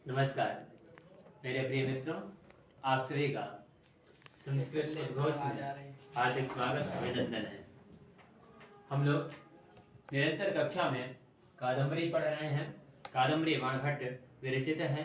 नमस्कार मेरे प्रिय मित्रों, आप सभी का संस्कृत घोष में हार्दिक स्वागत अभिनंदन है। हम लोग निरंतर कक्षा में कादम्बरी पढ़ रहे हैं। कादम्बरी बाणभट्ट विरचित है।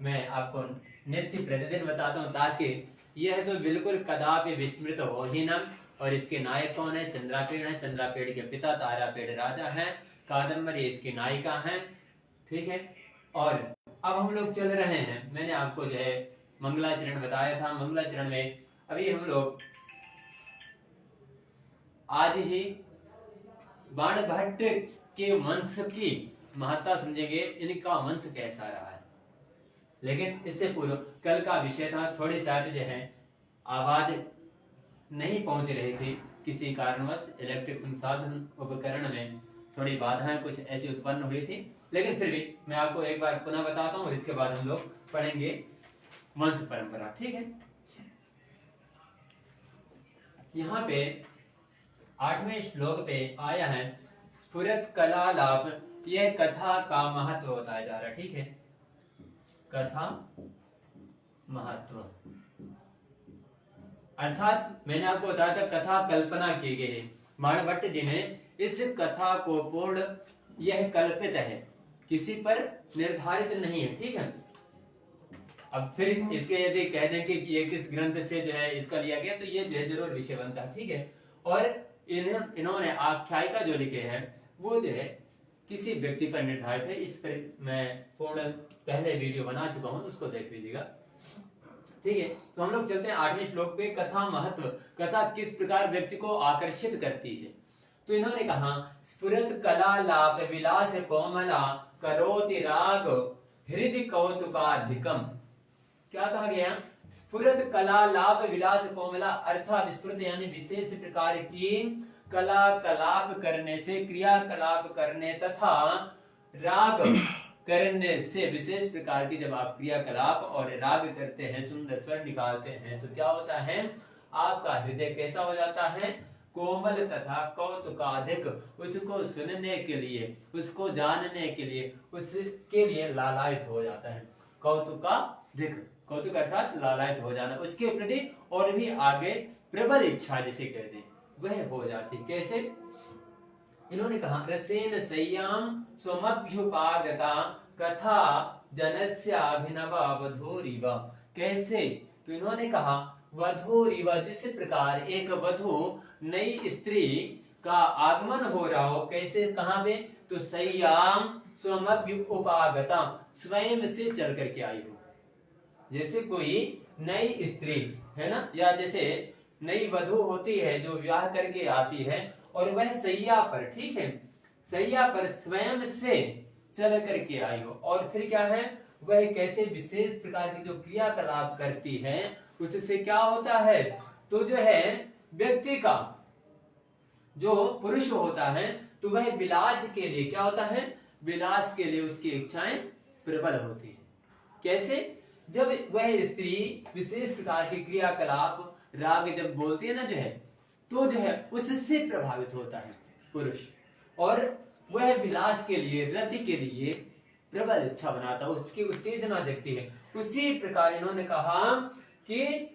मैं आपको नित्य प्रतिदिन बताता हूँ ताकि यह तो बिल्कुल कदापि विस्मृत हो ही न। और इसके नायक कौन है? चंद्रापेड़ है। चंद्रापेड़ के पिता तारापेड़ राजा हैं। कादम्बरी इसकी नायिका हैं। ठीक है। और अब हम लोग चल रहे हैं, मैंने आपको जो है मंगलाचरण बताया था। मंगलाचरण में अभी हम लोग आज ही बाणभट्ट के वंश की महत्ता समझेंगे, इनका वंश कैसा रहा है। लेकिन इससे पूर्व कल का विषय था, थोड़ी शायद जो है आवाज नहीं पहुंच रही थी किसी कारणवश। इलेक्ट्रिक संसाधन उपकरण में थोड़ी बाधाएं कुछ ऐसी उत्पन्न हुई थी, लेकिन फिर भी मैं आपको एक बार पुनः बताता हूं और इसके बाद हम लोग पढ़ेंगे वंश परंपरा। ठीक है। यहाँ पे 8वें श्लोक पे आया है स्फुरत कला लाभ। यह कथा का महत्व बताया जा रहा है। ठीक है। कथा महत्व अर्थात मैंने आपको बताया था कथा कल्पना की गई है। बाणभट्ट जी ने इस कथा को पूर्ण, यह कल्पित है, किसी पर निर्धारित नहीं है। ठीक है। अब फिर इसके यदि कह दें कि ये किस ग्रंथ से जो है इसका लिया गया, तो ये जो है जरूर विषय बनता है। ठीक है। और इन्होंने आख्यायिका जो लिखे हैं वो जो है किसी व्यक्ति पर निर्धारित है। इस पर मैं पूर्ण पहले वीडियो बना चुका हूं, उसको देख लीजिएगा। ठीक है। तो हम लोग चलते हैं 8वें श्लोक पे। कथा महत्व। कथा किस प्रकार व्यक्ति को आकर्षित करती है। तो इन्होंने कहा स्फुरत कला लाभ विलास कोमला करोति राग हृदय कौतुकाधिकम। क्या कहा गया? स्फुरत कला लाभ विलास कोमला, अर्थात स्फुरत यानी विशेष प्रकार की कला कलाप करने से, क्रियाकलाप करने तथा राग करने से, विशेष प्रकार की जब आप क्रियाकलाप और राग करते हैं, सुंदर स्वर निकालते हैं, तो क्या होता है? आपका हृदय कैसा हो जाता है? कोमल तथा कौतुकाधिक। उसको सुनने के लिए, उसको जानने के लिए, उसके लिए लालायित हो जाता है। कौतुकाधिक, कौतुक अर्थात लालायित हो जाना, उसके प्रति और भी आगे प्रबल इच्छा जिसे कहते हैं वह हो जाती। कैसे? इन्होंने कहा रसेन सय्याम स्वमभ्युपागता कथा जनस्य अभिनव वधूरिव। कैसे? तो इन्होंने कहा वधूरिव, जिस प्रकार एक वधू नई स्त्री का आगमन हो रहा हो। कैसे? कहां पे? तो सय्याम स्वमभ्युपागता, स्वयं से चल करके आई हो। जैसे कोई नई स्त्री है ना, या जैसे नई वधू होती है जो विवाह करके आती है और वह सैया पर, ठीक है, सैया पर स्वयं से चल करके आई हो। और फिर क्या है? वह कैसे विशेष प्रकार की जो क्रियाकलाप करती है, उससे क्या होता है? तो जो है व्यक्ति का जो पुरुष होता है, तो वह विलास के लिए क्या होता है? विलास के लिए उसकी इच्छाएं प्रबल होती है। कैसे? जब वह स्त्री विशेष प्रकार की क्रियाकलाप राग जब बोलती है ना जो है, तो जो है उससे प्रभावित होता है पुरुष, और वह विलास के लिए, रति के लिए प्रबल इच्छा बनाता है, उसकी उत्तेजना देखती है। उसी प्रकार इन्होंने कहा कि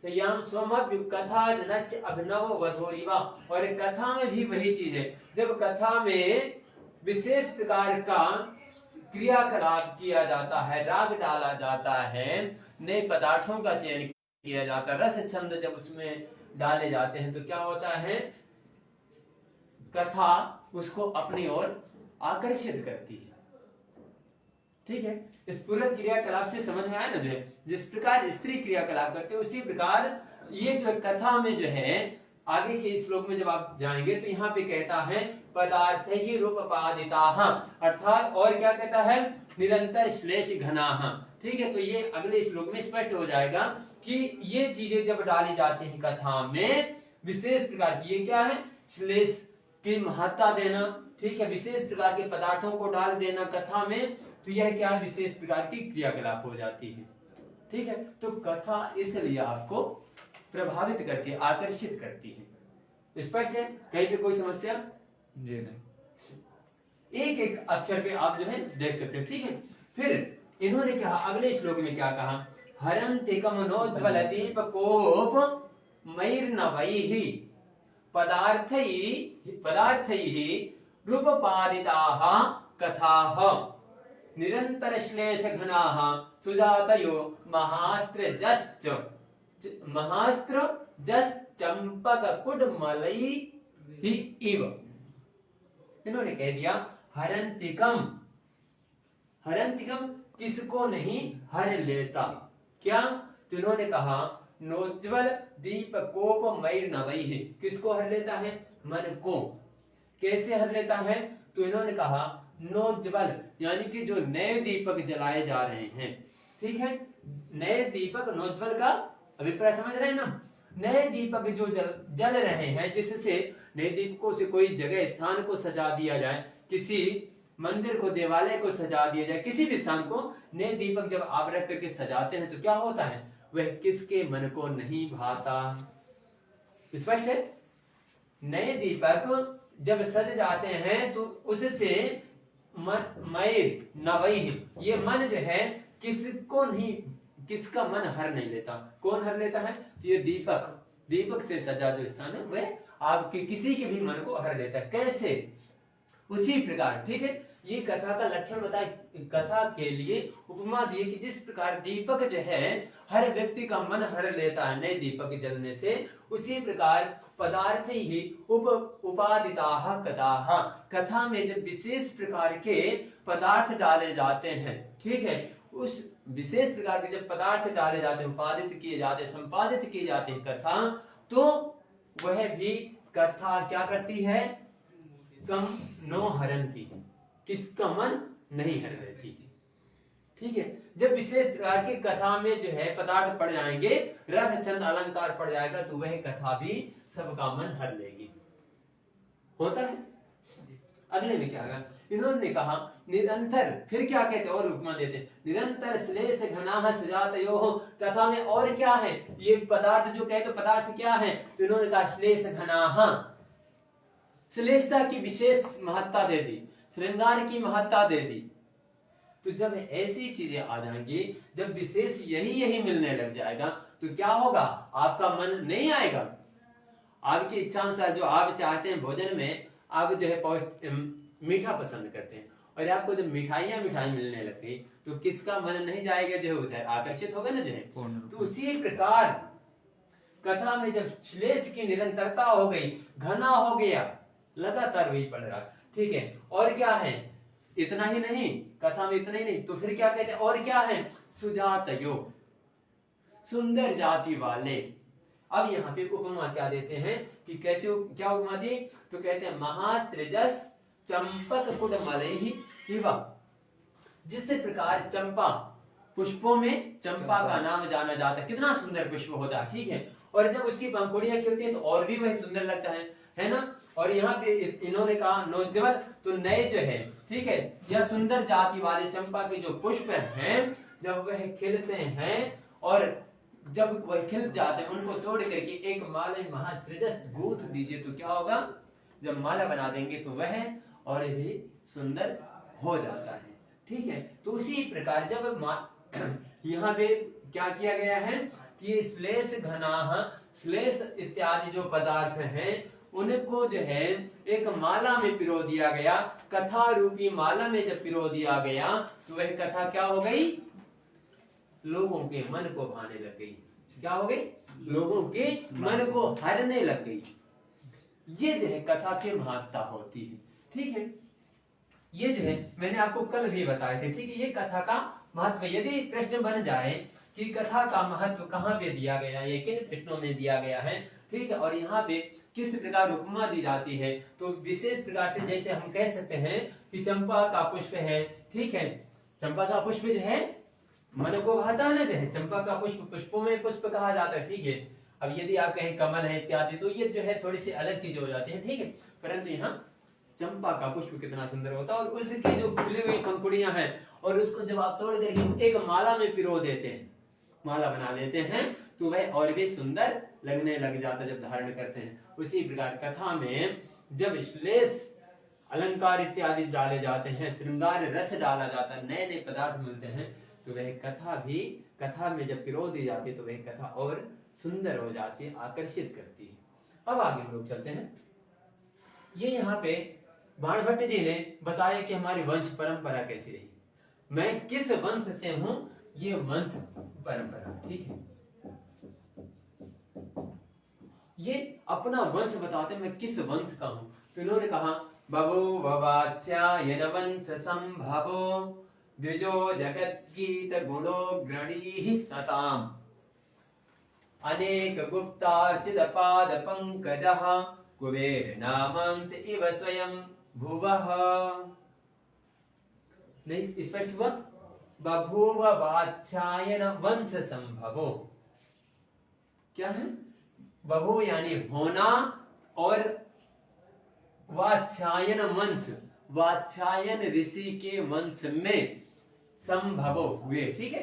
संयम स्वमभ्य कथा जनस्य अभिनव वधूरिवा। और कथा में भी वही चीज है। जब कथा में विशेष प्रकार का क्रियाकलाप किया जाता है, राग डाला जाता है, नए पदार्थों का चयन किया जाता है, रस छंद जब उसमें डाले जाते हैं, तो क्या होता है? कथा उसको अपनी ओर आकर्षित करती है। ठीक है। इस पूरे क्रियाकलाप से समझ में आया ना, जो है जिस प्रकार स्त्री क्रियाकलाप करते हैं उसी प्रकार ये जो कथा में जो है, आगे के श्लोक में जब आप जाएंगे तो यहाँ पे कहता है पदार्थ ही रूपपादिता, अर्थात और क्या कहता है? निरंतर श्लेष घना। ठीक है। तो ये अगले श्लोक में स्पष्ट हो जाएगा कि ये चीजें जब डाली जाती हैं कथा में, विशेष प्रकार की, ये क्या है? श्लेष की महत्ता देना। ठीक है। विशेष प्रकार के पदार्थों को डाल देना कथा में, तो यह क्या है? विशेष प्रकार की क्रियाकलाप हो जाती है। ठीक है। तो कथा इसलिए आपको प्रभावित करके आकर्षित करती है। स्पष्ट है? कहीं पे कोई समस्या? जी नहीं। एक एक अक्षर पे आप जो है देख सकते हैं। ठीक है। फिर इन्होंने कहा अगले श्लोक में क्या कहा, हरन्तिकम नोज्ज्वल दीपकोप मैर्नवैः पदार्थैः रूपपादिताः कथाः निरंतर श्लेष घनाः सुजातयो महास्त्र जस चंपक कुडमलैः इव। इन्होंने कह दिया हरन्तिकम किसको नहीं हर लेता, क्या? तो इन्होंने कहा नोज्ज्वल दीपकोप मैर्नवैः, किसको हर लेता है? मन को। कैसे हर लेता है? तो इन्होंने कहा नोज्ज्वल यानी कि जो नए दीपक जलाए जा रहे हैं, ठीक है, नए दीपक, नोज्ज्वल का अभिप्राय समझ रहे हैं ना, नए दीपक जो जल रहे हैं, जिससे नए दीपकों से कोई जगह स्थान को सजा दिया जाए, किसी मंदिर को, देवालय को सजा दिया जाए, किसी भी स्थान को नए दीपक जब आप रख करके सजाते हैं तो क्या होता है? वह किसके मन को नहीं भाता। स्पष्ट है? नए दीपक जब सज जाते हैं तो उससे मैर नवैः, ये मन जो है किसको नहीं, किसका मन हर नहीं लेता। कौन हर लेता है? ये दीपक से सजा जो स्थान है वह आपके किसी के भी मन को हर लेता है। कैसे? उसी प्रकार, ठीक है, ये कथा का लक्षण बताए, कथा के लिए उपमा दिए कि जिस प्रकार दीपक जो है हर व्यक्ति का मन हर लेता है नए दीपक जलने से, उसी प्रकार पदार्थ ही उपादिताः कथाः, कथा में जब विशेष प्रकार के पदार्थ डाले जाते हैं, ठीक है, उस विशेष प्रकार के जब पदार्थ डाले जाते हैं, उपादित किए जाते हैं, संपादित किए जाते हैं कथा, तो वह भी कथा क्या करती है? कम नो हरण की, किसका मन नहीं हर लेती। ठीक है, जब विशेष प्रकार की कथा में जो है पदार्थ पड़ जाएंगे, रस छंद अलंकार पड़ जाएगा, तो वह कथा भी सबका मन हर लेगी। होता है। अगले में क्या कहा? इन्होंने कहा निरंतर, फिर क्या कहते हैं और उपमा देते हैं, निरंतर श्लेष घनाः सुजातयोः, कथा में और क्या है? ये पदार्थ जो कहते पदार्थ क्या है? तो इन्होंने कहा श्लेष घनाः, श्लेषता की विशेष महत्ता दे दी, श्रृंगार की महत्ता दे दी। तो जब ऐसी चीजें आ जाएंगी, जब विशेष यही मिलने लग जाएगा, तो क्या होगा? आपका मन नहीं आएगा। आपकी इच्छा अनुसार जो आप चाहते हैं भोजन में, आप जो है मीठा पसंद करते हैं, और आपको जब मिठाई मिलने लगती, तो किसका मन नहीं जाएगा? जो है आकर्षित होगा ना, जो है। तो उसी प्रकार कथा में जब श्लेष की निरंतरता हो गई, घना हो गया, लगातार वही पढ़ रहा, ठीक है, और क्या है? इतना ही नहीं, कथा में इतना ही नहीं, तो फिर क्या कहते हैं? और क्या है? सुजातयो, सुंदर जाति वाले। अब यहाँ पे उपमा क्या देते हैं कि कैसे, क्या उपमा दी? तो कहते हैं महास्त्रिजस चंपक कुडमलैः इव, जिस प्रकार चंपा, पुष्पों में चंपा का नाम जाना जाता है, कितना सुंदर पुष्प होता है, ठीक है, और जब उसकी पंखुड़ियां खिलती हैं तो और भी वह सुंदर लगता है ना। और यहाँ पे इन्होंने कहा नोज्ज्वल, तो नए जो है, ठीक है, यह सुंदर जाति वाले चंपा के जो पुष्प हैं, जब वह खिलते हैं और जब वह खिल जाते हैं, उनको तोड़ करके एक माला महासृजस गूंथ दीजिए, तो क्या होगा? जब माला बना देंगे तो वह और भी सुंदर हो जाता है। ठीक है, तो उसी प्रकार जब यहाँ पे क्या किया गया है कि श्लेष घनाः, श्लेष इत्यादि जो पदार्थ हैं उनको जो है एक माला में पिरो दिया गया, कथा रूपी माला में जब पिरो दिया गया, तो वह कथा क्या हो गई? लोगों के मन को भाने लग गई। क्या हो गई? लोगों के मन को हरने लग गई। ये जो है कथा की महत्ता होती है। ठीक है, ये जो है मैंने आपको कल भी बताए थे। ठीक है, ये कथा का महत्व, यदि प्रश्न बन जाए कि कथा का महत्व कहाँ पे दिया गया है, किन प्रश्नों में दिया गया है, ठीक है, और यहाँ पे किस प्रकार उपमा दी जाती है, तो विशेष प्रकार से जैसे हम कह सकते हैं कि चंपा का पुष्प है, ठीक है, चंपा का पुष्प जो है मन को भाता है ना, जो है चंपा का पुष्प, पुष्पों में पुष्प कहा जाता है। ठीक है, अब यदि आप कहें कमल है इत्यादि, तो ये जो है थोड़ी सी अलग चीज हो जाती है। ठीक है, परंतु यहाँ चंपा का पुष्प कितना सुंदर होता है, और उसकी जो फूली हुई पंखुड़ियां हैं, और उसको जब आप तोड़ करके एक माला में पिरो देते हैं, माला बना लेते हैं, तो वह और भी सुंदर लगने लग जाता है जब धारण करते हैं। उसी प्रकार कथा में जब श्लेष अलंकार इत्यादि डाले जाते हैं, श्रृंगार रस डाला जाता है, नए नए पदार्थ मिलते हैं, तो वह कथा में जब पिरो दी जाती है तो वह कथा और सुंदर हो जाती है, आकर्षित करती है। अब आगे हम लोग चलते हैं। ये यहाँ पे बाणभट्ट जी ने बताया कि हमारी वंश परंपरा कैसी रही, मैं किस वंश से हूं, ये वंश परंपरा, ठीक है। ये अपना वंश बताते मैं किस वंश का हूं, तो इन्होंने कहा बभूववात्स्यायन वंश संभवो द्विजो जगद्गीत गुणो ग्रणीः सताम् अनेक गुप्तार्चित पाद पंकजः कुबेर नामांस इव स्वयं भुवः। नहीं स्पष्ट हुआ? बभूव वात्स्यायन वंश संभवो, क्या है? बभूव यानी होना, और वात्स्यायन वंश, वात्स्यायन ऋषि के वंश में संभवो हुए, ठीक है।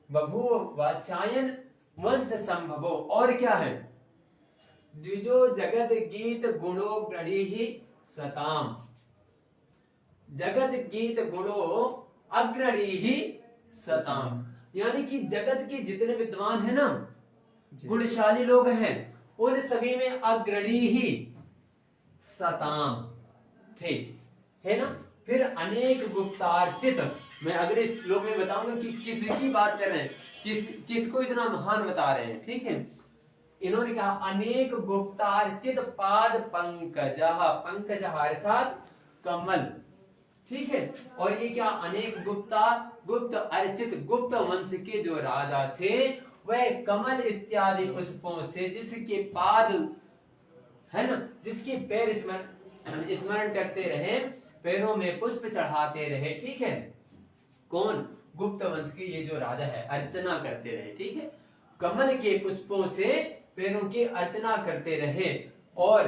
बभूव वात्स्यायन वंश संभवो, और क्या है? द्विजो जगत गीत गुणो ग्रणीः सताम, जगत गीत गुणो अग्रणीः सताम, यानी कि जगत के जितने विद्वान हैं ना, गुणशाली लोग हैं, उन सभी में अग्रणी ही सताम थे, है ना। फिर अनेक गुप्तार्चित, मैं अगले श्लोक में बताऊंगा कि किसकी बात कर रहे हैं, किसको इतना महान बता रहे हैं, ठीक है। इन्होंने कहा अनेक गुप्तार्चित पाद पंकजः, पंकजः अर्थात कमल, ठीक है। और ये क्या, अनेक गुप्त अर्चित, गुप्त वंश के जो राजा थे वह कमल इत्यादि पुष्पों से, जिसके पाद है ना, जिसके पैर स्मरण करते रहे, पैरों में पुष्प चढ़ाते रहे, ठीक है। कौन? गुप्त वंश के ये जो राजा है, अर्चना करते रहे, ठीक है। कमल के पुष्पों से पैरों की अर्चना करते रहे, और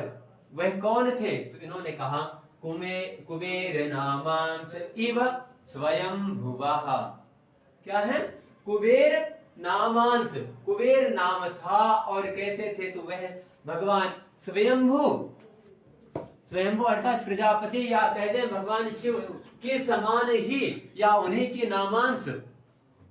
वह कौन थे? तो इन्होंने कहा कुबेर नामांस इव स्वयं भुवः, क्या है? कुबेर नामांश, कुबेर नाम था, और कैसे थे? तो वह भगवान स्वयंभू, स्वयंभू अर्थात प्रजापति, या कह दे भगवान शिव के समान ही, या उन्हीं के नामांश,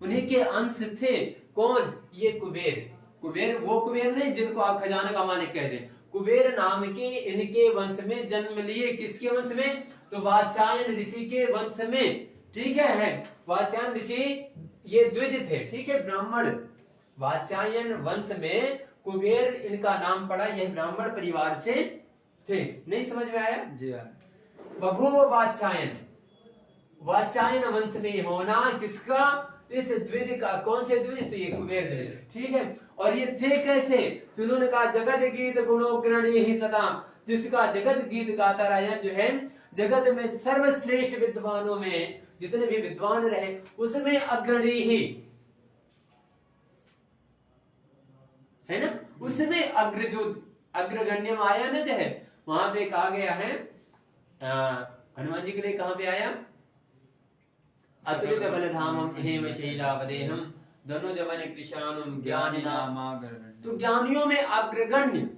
उन्हीं के अंश थे। कौन? ये कुबेर। कुबेर वो कुबेर नहीं जिनको आप खजाना का मालिक कह दें, कुबेर नाम के इनके वंश में जन्म लिए। किसके वंश में? तो वात्स्यायन ऋषि के वंश में, ठीक है। वात्स्यायन ऋषि ये द्विज थे, ठीक है, ब्राह्मण। वात्स्यायन वंश में कुबेर इनका नाम पड़ा, यह ब्राह्मण परिवार से थे। नहीं समझ में आया? जी। बभूव वात्स्यायन, वात्स्यायन वंश में होना किसका? इस द्विज का। कौन से द्विज? तो ये कुबेर द्विज, ठीक है। और ये थे कैसे? तो उन्होंने कहा जगत गीत गुणोग्रणीः सताम, जिसका जगत गीत गाता रहा जो है, जगत में सर्वश्रेष्ठ विद्वानों में जितने भी विद्वान रहे उसमें अग्रणी ही है ना, उसमें अग्र जो अग्रगण्य आया ना, जो है वहां पे कहा गया है, हनुमान जी के लिए कहां पे आया? अतुलित बलधामम हेम शैलावदेहम धनु जवन कृशानुम ज्ञानिनामाग्र। तो ज्ञानियों में अग्रगण्य,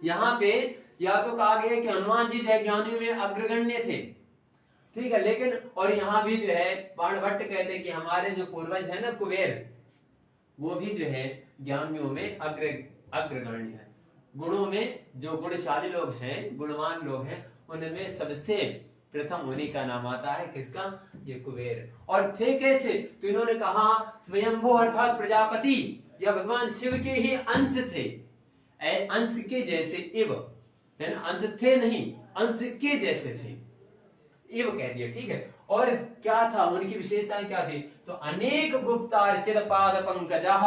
यहाँ पे या तो कहा गया कि हनुमान जी जो है ज्ञानियों में अग्रगण्य थे, ठीक है। लेकिन और यहाँ भी जो है बाणभट्ट कहते हैं कि हमारे जो पूर्वज है ना कुबेर, वो भी जो है ज्ञानियों में अग्रगण्य है। गुणों में जो गुणशाली लोग हैं, गुणवान लोग हैं, उनमें सबसे प्रथम उन्हीं का नाम आता है। किसका? ये कुबेर। और थे कैसे? तो इन्होंने कहा स्वयंभू अर्थात प्रजापति या भगवान शिव के ही अंश थे, अंश के जैसे इव, है ना, अंश थे नहीं, अंश के जैसे थे, इव कह दिया, ठीक है। और क्या था उनकी विशेषताएं क्या थी? तो अनेक गुप्तार्चित पाद पंकजः,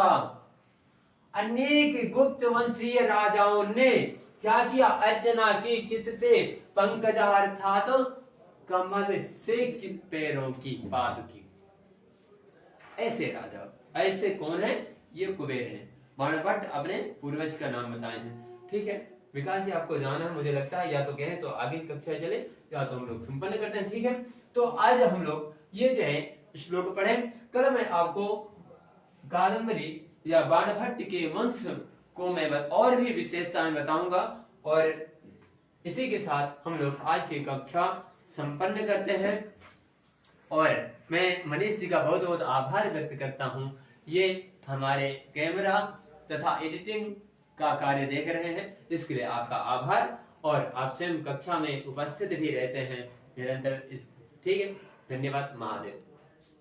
अनेक गुप्त वंशीय राजाओं ने क्या किया? अर्चना की। किससे? पंकजः अर्थात कमल से, पैरों की, पाद की। ऐसे राजा, ऐसे कौन है? ये कुबेर है। बाणभट्ट अपने पूर्वज का नाम बताए हैं, ठीक है। विकास जी आपको जाना है, मुझे लगता है, या तो कहें तो आगे कक्षा चले, या तो हम लोग संपन्न करते हैं, ठीक है। तो आज हम लोग ये जो है श्लोक पढ़े, कल मैं आपको कादम्बरी या बाणभट्ट के वंश को मैं और भी विशेषताएं बताऊंगा, और इसी के साथ हम लोग आज की कक्षा संपन्न करते हैं। और मैं मनीष जी का बहुत बहुत आभार व्यक्त करता हूँ। ये हमारे कैमरा तथा एडिटिंग का कार्य देख रहे हैं, इसके लिए आपका आभार। और आप स्वयं कक्षा में उपस्थित भी रहते हैं निरंतर। ठीक है, धन्यवाद। महादेव।